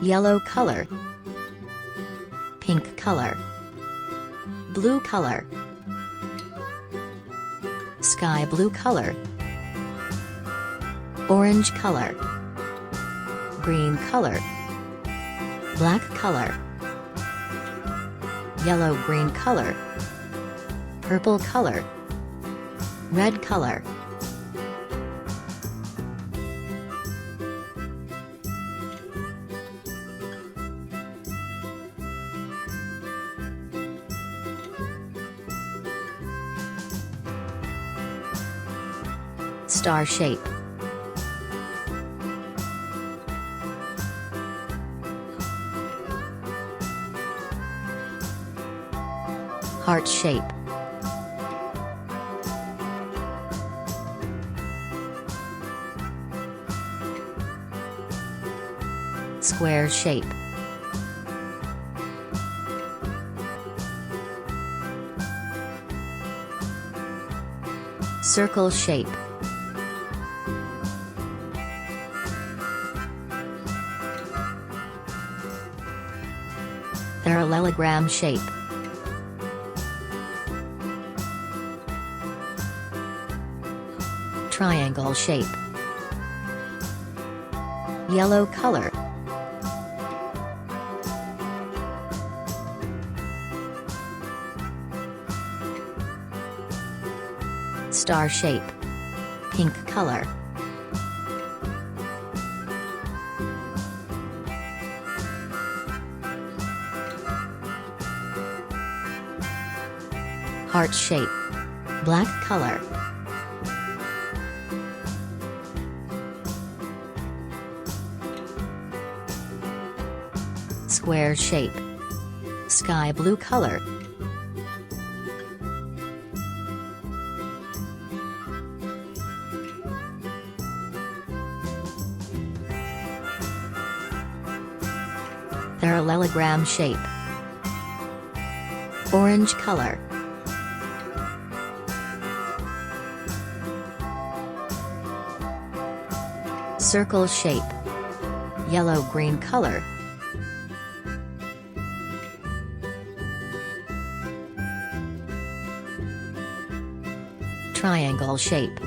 yellow color, pink color, blue color, sky blue color, orange color, green color, black color, yellow-green color, purple color, red color. Star shape, heart shape, square shape, circle shape, parallelogram shape, triangle shape, yellow color, star shape, pink color, heart shape, black color, square shape, sky blue color, parallelogram shape, orange color, circle shape, yellow-green color, triangle shape,